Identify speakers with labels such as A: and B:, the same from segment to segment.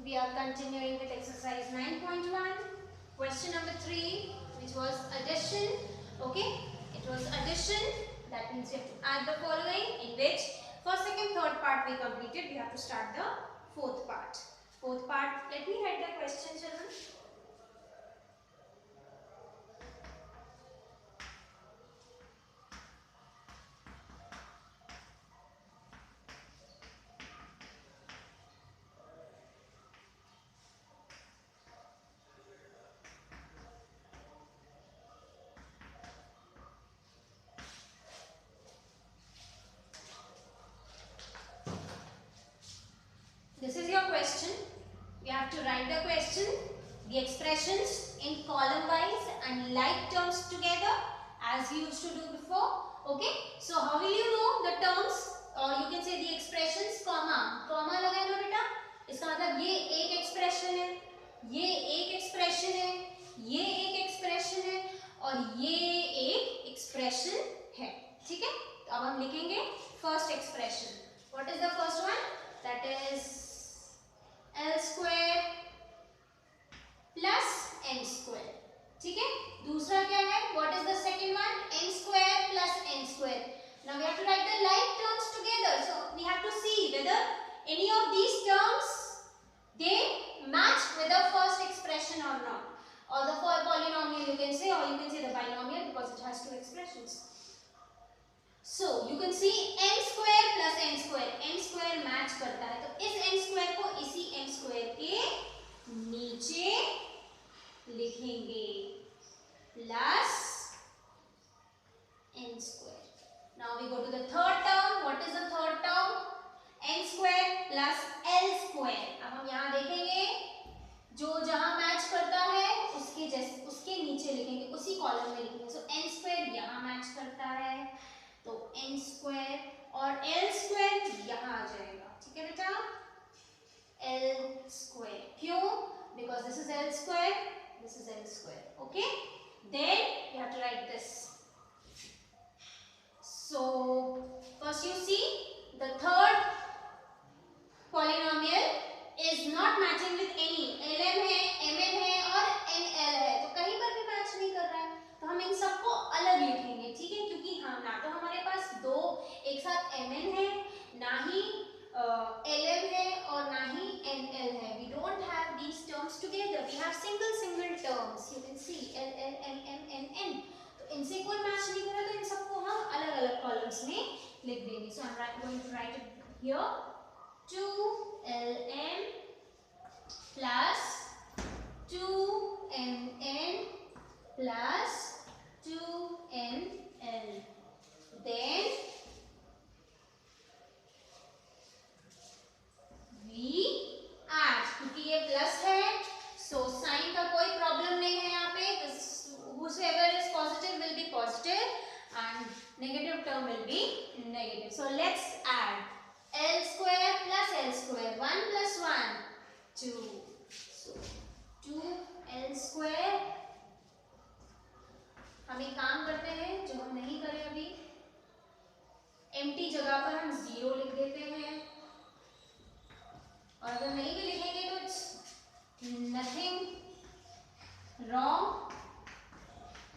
A: We are continuing with exercise 9.1. Question number 3, which was addition. Okay, it was addition. That means you have to add the following, in which first, second, third part we completed. We have to start the fourth part. Fourth part. Let me write the question, children. This is your question. You have to write the question, the expressions in column wise and like terms together as we used to do before. Okay. So how will you know the terms, or you can say the expressions, comma लगाए लो बेटा. इसका मतलब ये एक expression है, ये एक expression है, ये एक expression है और ये एक expression है. ठीक है. तो अब हम लिखेंगे first expression. What is the first one? That is L square plus n square. ठीक है. दूसरा क्या है? What is the second one? N square plus n square. Now we have to write the like terms together. So we have to see whether any of these terms they match with the first expression or not, or the polynomial you can say, or you can say the binomial because it has two expressions. So you can see n square plus n square. n square match करता है, तो इस n square को इसी n square के नीचे लिखेंगे plus n square. Now we go to the third term. What is the third term? n square plus l square. अब हम यहाँ देखेंगे जो जहाँ मैच करता है उसके जैसे उसके नीचे लिखेंगे, उसी कॉलम में लिखेंगे. सो n square यहाँ मैच करता है तो n square, और l square यहाँ आ जाएगा. ठीक है बेटा. l square. क्यों? Because this is l square, this is l square. Okay. Then you have to write this. So first you see the third polynomial is not matching with any. lm है, mn है और nl है, तो कहीं पर भी match नहीं कर रहा है. तो हम इन सबको अलग लिखेंगे. ठीक है. क्योंकि हम ना तो हमारे पास दो एक साथ mn है, ना ही lm है और ना ही nl है. We don't have these terms together. We have single terms. You can see l, m, n, n. तो इनसे कोई मैच नहीं कर रहा, तो इन सबको हम अलग अलग कॉलम्स में लिख देंगे. So I'm going to write it here. 2lm plus 2mn plus 2nl. Then we add, क्योंकि ये प्लस है so साइन का कोई प्रॉब्लम नहीं है यहाँ पे. Whosoever is positive will be positive and negative term will be negative. So let's add l square plus l square. 1 plus 1 2. So 2l square. हम एक काम करते हैं जो हम नहीं करें अभी. एम्प्टी जगह पर हम 0 लिख देते हैं, और अगर नहीं भी लिखेंगे तो इट्स नथिंग रॉन्ग.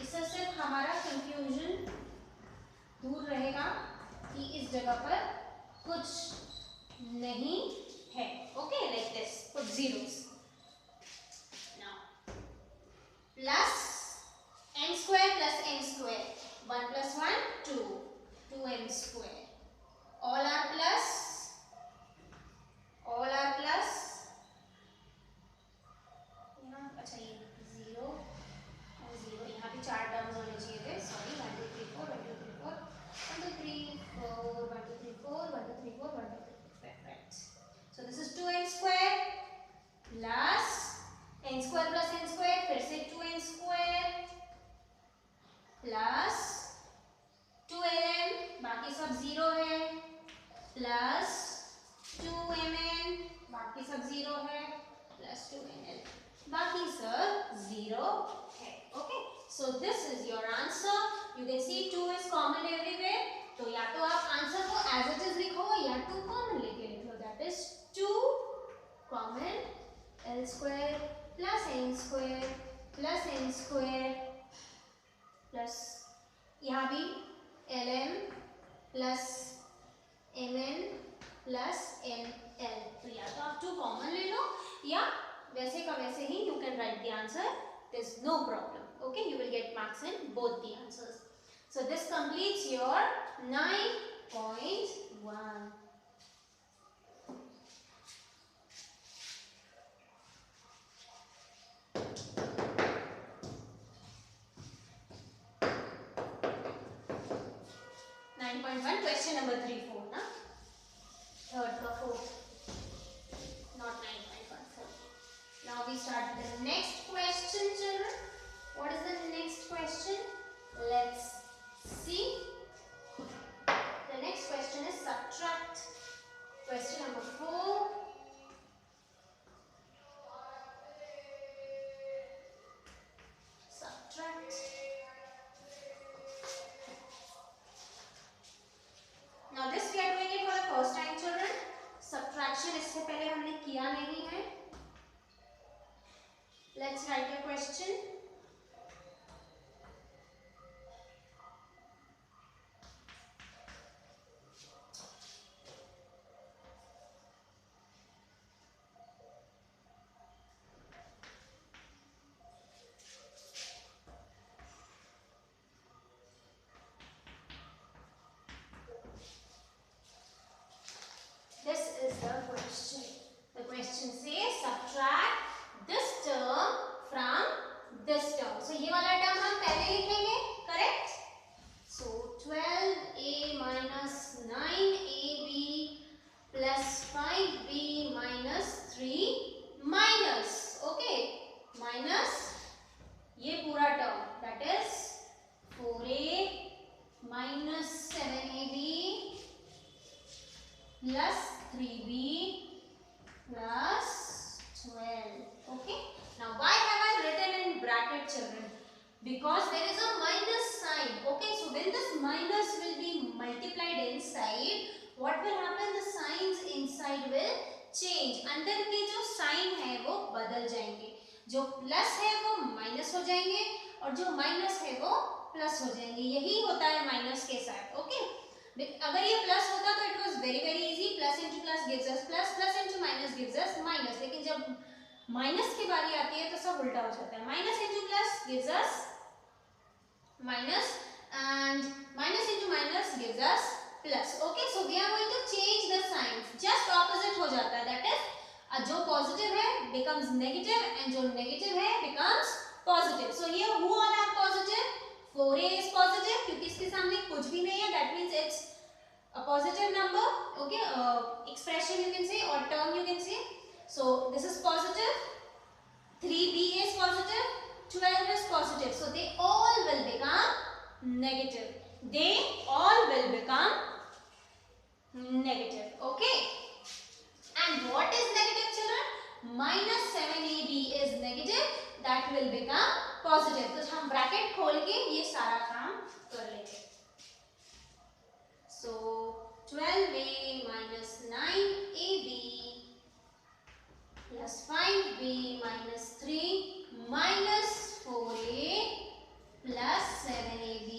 A: इससे सिर्फ हमारा कंफ्यूजन दूर रहेगा कि इस जगह पर कुछ नहीं है. Okay. Like this. Put zeros. Now plus n square plus n square. 1 plus 1 2. 2n square. All are plus. All are plus. यहाँ अच्छा ये 0 और 0, यहाँ पे 4 टर्म्स होने चाहिए थे. Sorry. 1 2 3 4 1 2 3 4 1 2 3 4 1 2 3 4 1 2 3 4 1 2 3 4. Right. So this is 2n square plus n square plus n square. फिर से 2n square plus 2lm, बाकी सब 0 है, plus 2mn, बाकी सब 0 है, plus 2nl, बाकी सब 0 है. Okay. So this is your answer. You can see 2 is common everywhere. तो या तो आप आंसर को as it is लिखो या 2 common लेके लिखो. That is 2 common l square plus n square plus n square plus यहाँ भी ln plus mn plus nl। तो या तो आप 2 कॉमन ले लो या वैसे का वैसे ही you can write the answer. There's no problem. Okay, you will get marks in both the answers. So this completes your 9.1. Question number 3, 4, na? Third ka 4th, not 9.1, 4. Now we start the next question, children. What is the next question? Let's see. The next question is subtract. Question number 4. Subtract. Now this we are doing it for the first time, children. Subtraction इससे पहले हमने किया नहीं है. Let's write the question. This is the question. The question says subtract this term from this term. So ये वाला term हम पहले लिखेंगे, correct? So 12a minus 9ab plus 5b minus 3 minus, okay, minus ये पूरा term, that is 4a minus 7ab plus 3b plus 12. Okay. Now why have I written in bracket, children? Because there is a minus sign. Okay. So when this minus will be multiplied inside, what will happen? The signs inside will change. अंदर के जो sign है वो बदल जाएंगे. जो plus है वो माइनस हो जाएंगे और जो माइनस है वो प्लस हो जाएंगे. यही होता है माइनस के साथ. ओके. अगर ये प्लस होता तो it was very very easy. Plus into plus gives us plus, plus into minus gives us minus. लेकिन जब माइनस की बारी आती है तो सब उल्टा हो जाता है. Minus into plus gives us minus and minus into minus gives us plus. Okay. So we are going to change the signs. Just opposite हो जाता है. दैट इज जो पॉजिटिव है बिकम्स नेगेटिव एंड जो नेगेटिव है becomes positive. So ये who all are positive? 4a is positive क्योंकि इसके सामने कुछ भी नहीं है. That means it's a positive number. Okay, expression you can say or term you can say. So this is positive. 3b is positive. 12 is positive. So they all will become negative. They all will become negative. Okay. And what is negative, children? Minus 7ab is negative. That will become positive. तो हम bracket खोल के ये सारा काम कर लेंगे. So 12a minus 9ab plus 5b minus 3 minus 4a plus 7ab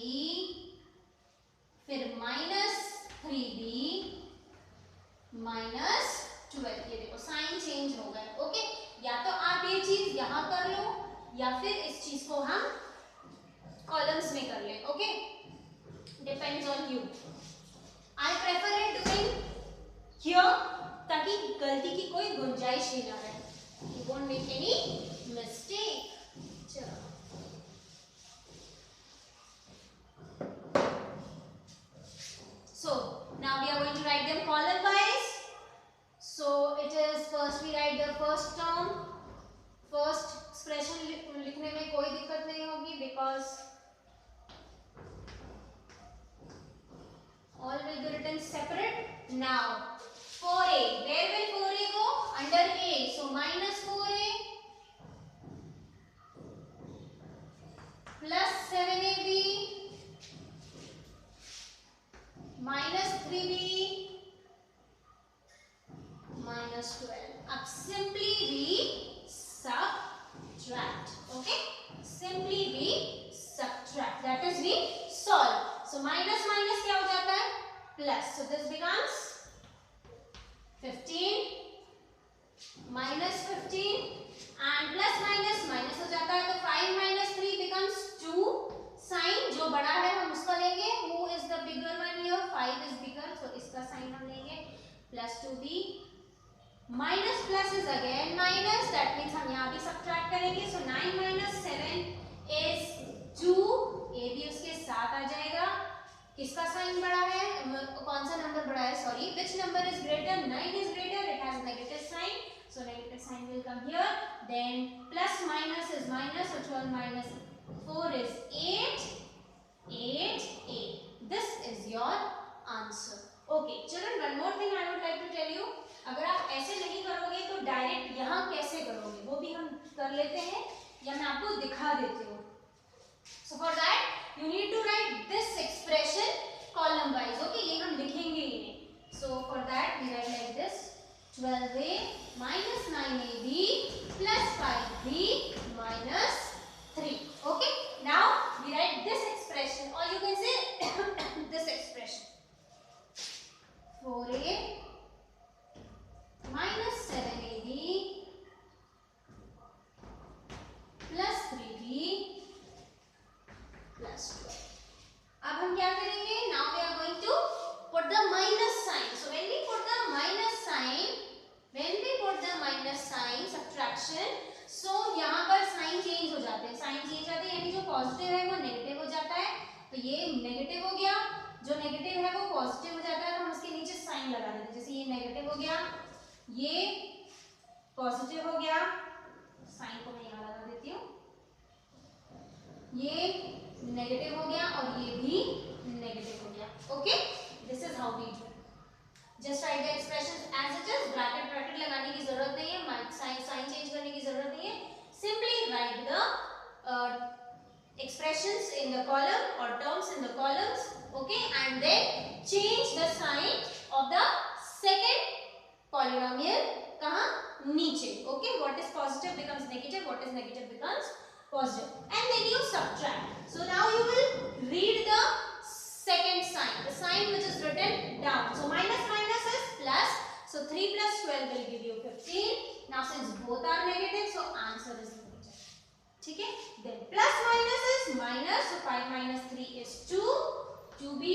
A: फिर minus 3b minus 12. ये देखो साइन चेंज हो गए. ओके. या तो आप ये चीज यहाँ कर लो या फिर इस चीज को हम कॉलम्स में कर ले. Okay. Depends on you. I prefer it doing here ताकि गलती की कोई गुंजाइश ही ना रहे. You won't make any mistake. चलो. So now we are going to write them column wise. So it is first we write the first term. First expression लिखने में कोई दिक्कत नहीं होगी because all will be written separate. Now 4a, where will 4a go? Under a. So minus 4a plus 7ab minus 3b minus 12. अब simply we subtract. Okay, simply we subtract, that is we solve. So minus minus क्या हो जाता है, plus. So this becomes 15 minus 15 and plus minus minus हो जाता है, तो 5 minus 3 becomes 2. Sign जो बड़ा है हम उसका लेंगे, who is the bigger one here, 5 is bigger, so इसका साइन हम लेंगे, plus 2b. Minus plus is again minus, that means हम यहाँ भी सब्ट्रैक्ट करेंगे. सो 9 minus 7 is 2. ए भी उसके साथ आ जाएगा. किसका साइन बड़ा है, कौन सा नंबर बड़ा है, sorry, which number is greater, 9 is greater, it has negative sign, so negative sign will come here. Then plus minus is minus, so 12 minus 4 is 8. 8. This is your answer. Okay children, one more thing I would like to tell you. अगर आप ऐसे नहीं करोगे तो direct यहाँ कैसे करोगे वो भी हम कर लेते हैं, या मैं आपको दिखा देती हूँ. So for that you need to write this expression column wise. Okay, ये हम लिखेंगे ही नहीं. So for that we write like this: 12a minus 9ab plus 5b minus 3. Okay, now we write this expression, or you can say this expression: 4a minus 7ab plus 3b plus 12. अब हम क्या करेंगे, now we are going to put the minus sign. So when we put the minus sign subtraction, so यहाँ पर sign change हो जाते हैं. Sign change आते हैं यानी जो पॉजिटिव है वो नेगेटिव हो जाता है. तो ये नेगेटिव हो गया, जो नेगेटिव है वो पॉजिटिव हो जाता है, तो हम उसके नीचे साइन लगा देते हैं. जैसे ये नेगेटिव हो गया, ये पॉजिटिव हो गया, साइन को मैं यहाँ लगा देती हूँ, ये नेगेटिव हो गया और ये भी नेगेटिव हो गया. Okay, this is how we do. Just write the expression as it is. Bracket bracket लगाने की जरूरत नहीं है, साइन चेंज करने की जरूरत नहीं है. Simply write the expressions in the column or terms in the columns. Okay, and then change the sign of the second polynomial कहाँ, नीचे. Okay, what is positive becomes negative, what is negative becomes positive, and then you subtract. So now you will read the second sign, the sign which is written down. So minus minus is plus, so 3 plus 12 will give you 15. Now since both are negative, so answer is negative. ठीक है. Then plus minus is minus, so 5 minus 3 is 2. 2b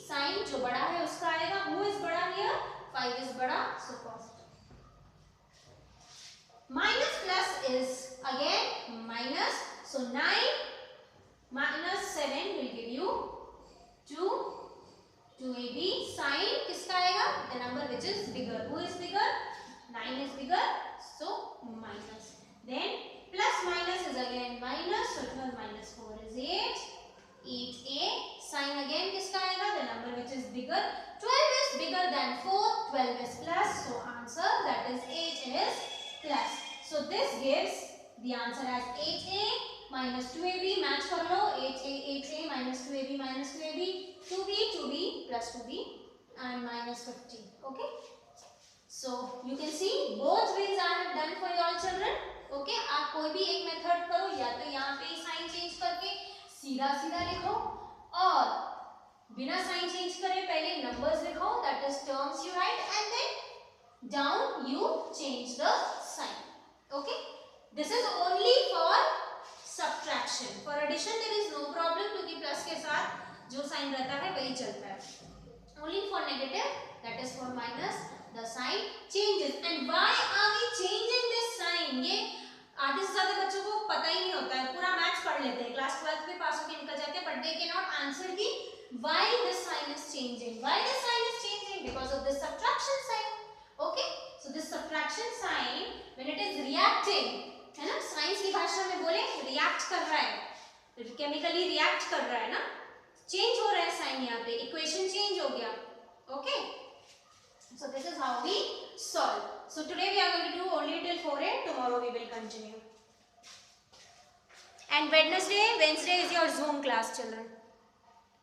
A: sign जो बड़ा है उसका आएगा. Who is बड़ा here, 5 is बड़ा, so positive. Minus plus is again minus, so 9 minus 7 will give you 2. 2ab sign किसका आएगा, the number which is bigger. Who is bigger, 9 is bigger, so minus. Then plus minus is again minus, so 12 minus 4 is 8. 8a sign again किसका आएगा, the number which is bigger. 12 is bigger than 4, 12 is plus, so answer that is 8 is plus. So this gives the answer as 8a minus 2ab. match कर लो, 8a minus 2ab minus 2ab, 2b plus 2b and minus 15. Okay, so you can see both ways I have done for your children. Okay, आप कोई भी एक method करो, या तो यहाँ पे साइन चेंज करके सीधा सीधा लिखो, और बिना साइन चेंज करे पहले नंबर्स लिखो, that is terms you write, and then down you change the sign. Okay, this is only for subtraction. For addition there is no problem, क्योंकि प्लस के साथ जो साइन रहता है वही चलता है. Only for negative, that is for minus, the sign changes. And why are we changing this sign? ये आधे से ज्यादा बच्चों को पता ही नहीं होता है. पूरा मैथ्स पढ़ लेते हैं, क्लास 12th में पास होकर निकल जाते हैं, but they cannot answer कि why this sign is changing. Why this sign is changing? Because of this subtraction sign. Okay, so this subtraction sign when it is reacting, है ना, साइंस की भाषा में बोले रिएक्ट कर रहा है, केमिकली रिएक्ट कर रहा है ना, चेंज हो रहा है साइन, यहाँ पे इक्वेशन चेंज हो गया. Okay, so this is how we solve. So today we are going to do only till 4a. Tomorrow we will continue. And Wednesday is your Zoom class, children.